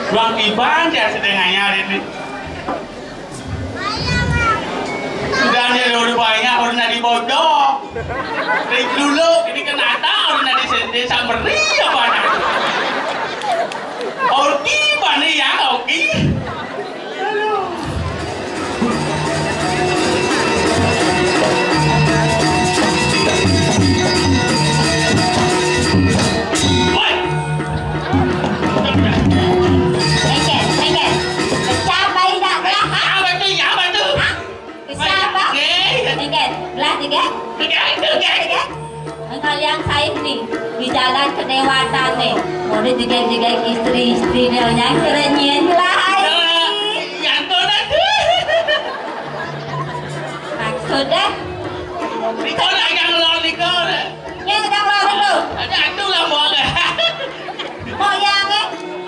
Ruang iban ya setengahnya ini. Sudah dia udah banyak orang nadi bodong. Dari dulu ini kan ada orang nadi desa beri apa nak? Oki mana ya Oki? Kalian saya nih di jalan kedewatan nih, boleh juga istri-istrinya yang kerenyen lah. Yang tu nanti. Maksudnya? Niko nak yang lor Niko. Yang sedang lor itu? Ada tu lah mau ke. Mau yang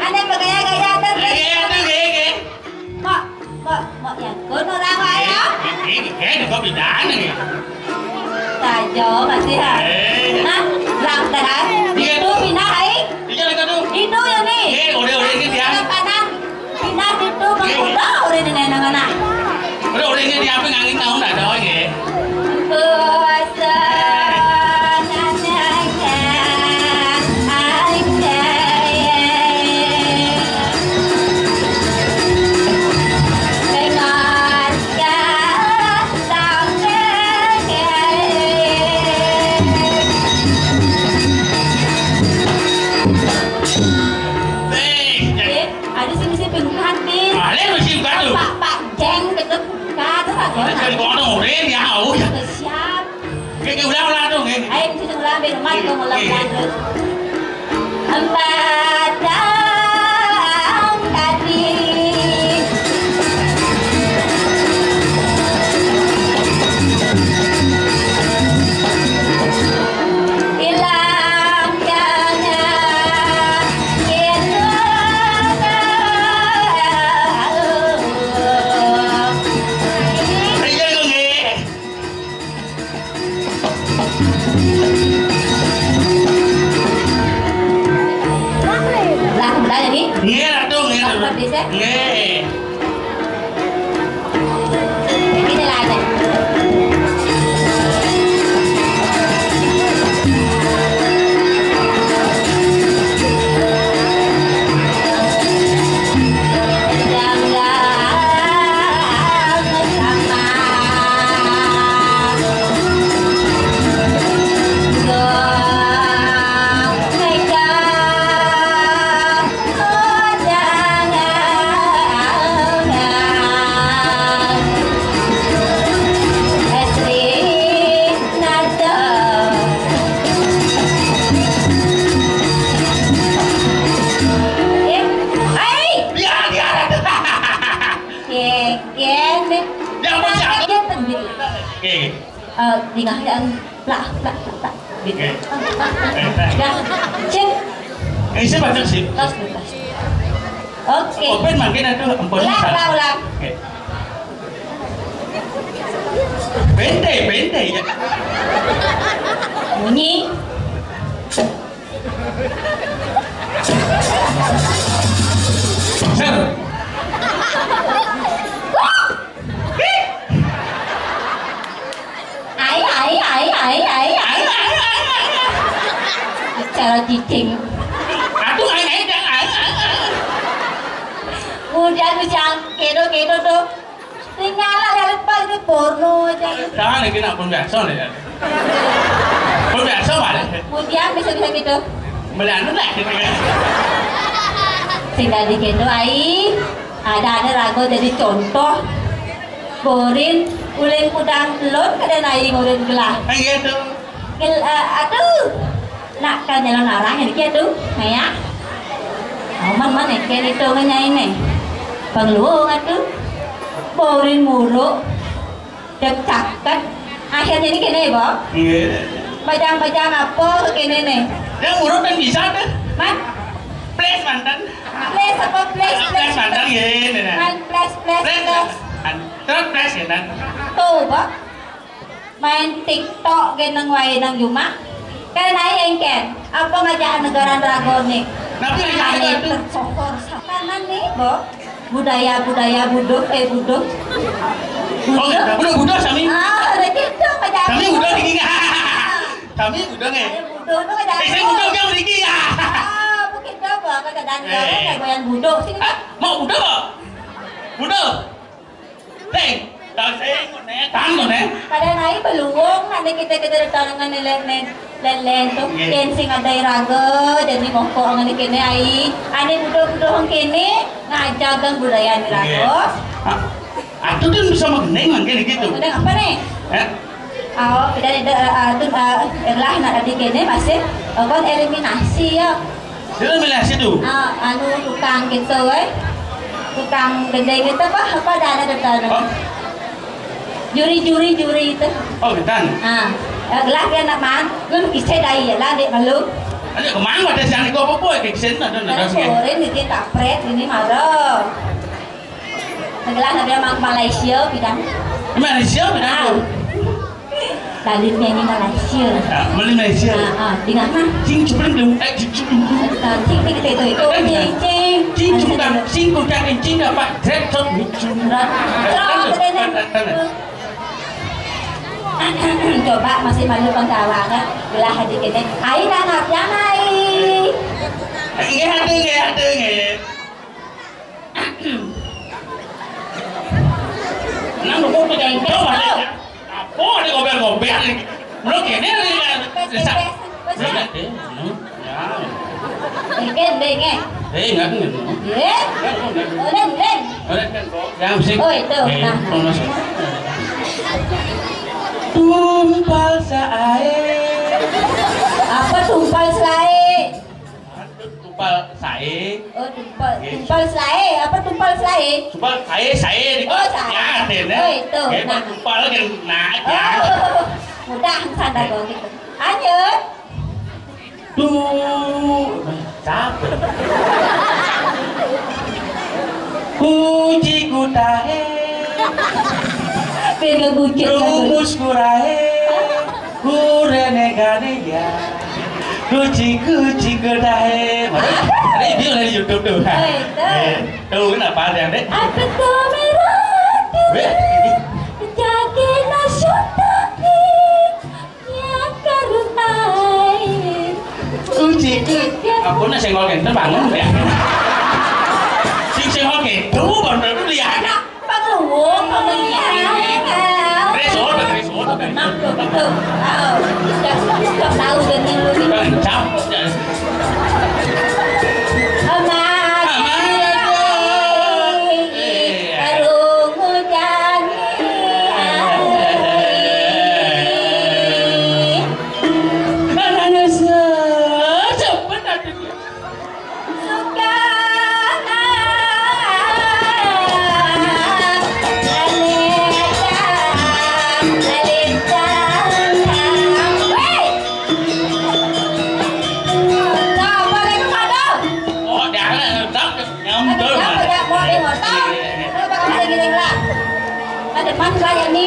ada bergaya-gaya tertentu. Mau yang kun orang lain? Ini kau bidan ni. Tajo masih ha. Nah, lang tahan. Itu pindah hai. Itu yang ni. Ore ni dia. Kanan. Pindah itu mengubah ore ni nana. Ore ni dia apa ngangin tahu nak dah ke? Puasa. Cái con nó ngồi đấy nhà ủ cái lao la đâu nghe em chỉ đừng la bên mắt không một lần la nữa anh ta đã đi nghe là tôi nghe là nghe cái này là này thì ngắn để ăn lạ biết cek ini siapa tu sih oke open makin ada ulang bente ya bunyi Sir. Cara cicing. Aduh, jangan. Kemudian macam kedo tu. Tinggallah yang lepas itu porno aja. Jangan lagi nak pun biasa ni. Pun biasa mana? Kemudian bisa gitu. Melihat nak. Tinggal di kedo ai. Ada rago jadi contoh. Borin ulen kudang telur kada naik ulen gelah. Gitu. Aduh. Nak kan jalan orang yang kia tu, ya. Man yang kia itu kan ini. Pengluang itu, borin mulu, dekat. Akhirnya ini kene boh. Bajang-bajang apa kene nih? Yang mulu kan bisa tu. Man? Place mantan. Place apa place? Place mantan gini nih. Man place. Terus place ya nan. Tuh boh. Main TikTok genang wae nang Juma. Kan naik engken, apa ngajak negara dragon nih? Tapi ngajak itu tersokor makanan nih, Bo. Budaya buduk. Oh, budok sami. Ah, ada gitu aja. Sami budok diki. Sami budok nge. Buduk tuh aja. Saya budok yang diki ya. Ah, mungkin coba kata Daniel kayak goyang buduk sini. Mau budok? Budok. Teng. Tahu saya kan Kadang naik beluong, nanti kita datang dengan lelen tuh, dancing ada raga, jadi mongko ngene kene ai, ane budok kene ngajagang budaya raga. Aku tuh bisa mengenang kayak gitu. Mengenang apa nih? Oh, kita lah nak adik kene masih, kon eliminasi ya. Eliminasi tuh. Anu tukang gitu, tukang gede gitu apa dana datang. Juri itu. Oh, betul. Gelah dia nak man, lu kisah dai ya lah dek malu. Ada kemana ada siang itu apa kayak sen ada Sore ni dia kapret ini marah. Gelah nak dia mang Malaysia bidang. Malaysia bidang. Dalilnya ini Malaysia. Malaysia. Di mana? Cing belum. Cing itu. Cing cing dapat dreadot cing. Coba masih malu penggawangan belah adik ini air anak yang air ada nang lu kok jangan coba apa ada gober belum kene lesak enggak yang sih tumpal sae. Apa tumpal sae? Tumpal sae. Oh, tumpal sae. Apa tumpal sae? Tumpal sae di ya den. Oh, itu. Nah, tumpal kan nah ya. Mudah sadar kok gitu. Lanjut. Capek. Kunci kutahe. Pega bucet rumus kurahe kurene gane ya kucing kudahe ada video dari YouTube tuh tuh kenapa ada deh aku kamera jadi nasional yang karutai kucing aku nasi senggol kenteng bangun ya sing senggol kenteng baru lihat Pangluwong, Betul. Tahu dengan lu ini. Man saya nih,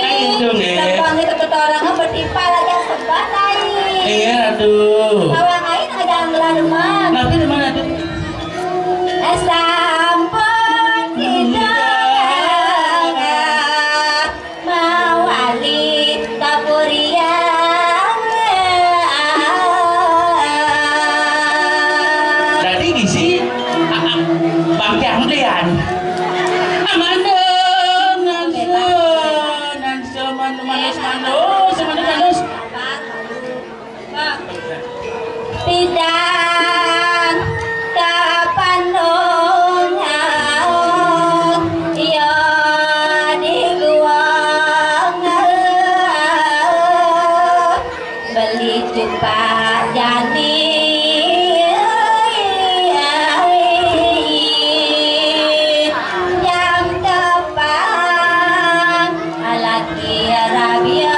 lapang itu ketorang bertimpal aja sebatai. Iya aduh. Bawang air ada ngelademan. Nanti di mana tuh? Sampun tidak mawali kapurian. Jadi di sini Bang Jangdian. Tidak kapan dong ya di guang beli cepat jadi jam depan lagi Arabia.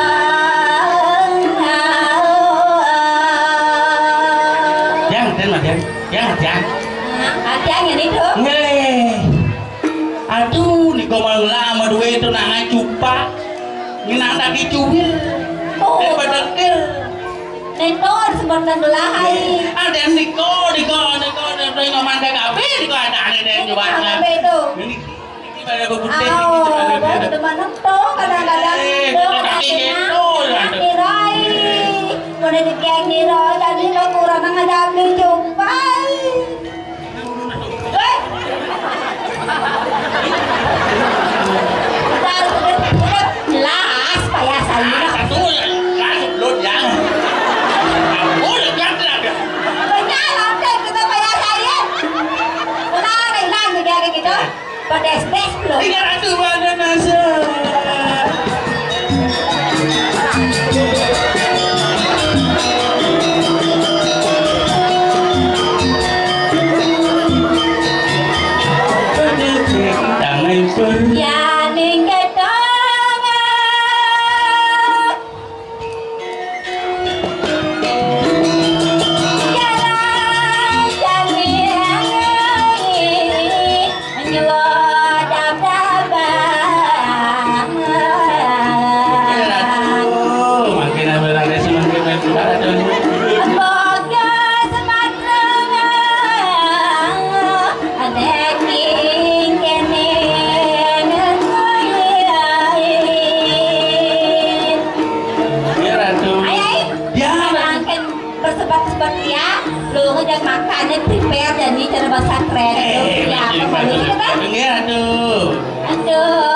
Hatinya nih tuh. Aduh, nih gomal lama duwe itu nangai cupa, nginang lagi cuwil. Oh, badakil. Nekor sebentar belahai. Ada nikor dari ngomanda kafe di kau ada aneh deh coba. Bedo. Ini pada bebutih Oh, teman tuh kadang-kadang Nirai, boleh dikeng Nirai, jadi lo kurang mengadap lu jumpai. Jelas kayak saya. Satu langsung belum yang. Kamu yang tidak. Benar, nanti kita kayak saya. Benar, kayak gitu. Pedes-pedes belum. 300 mana nasa. Ya ning ketong jalan jamiang nyuwa dab-dabang makin abang semakin berjuang. boga sematrang adeking kene bersebat-sebat ya, lu ngejak makannya prepare jadi cara bahasa keren itu ya, apa gitu kan? Aduh. Aduh.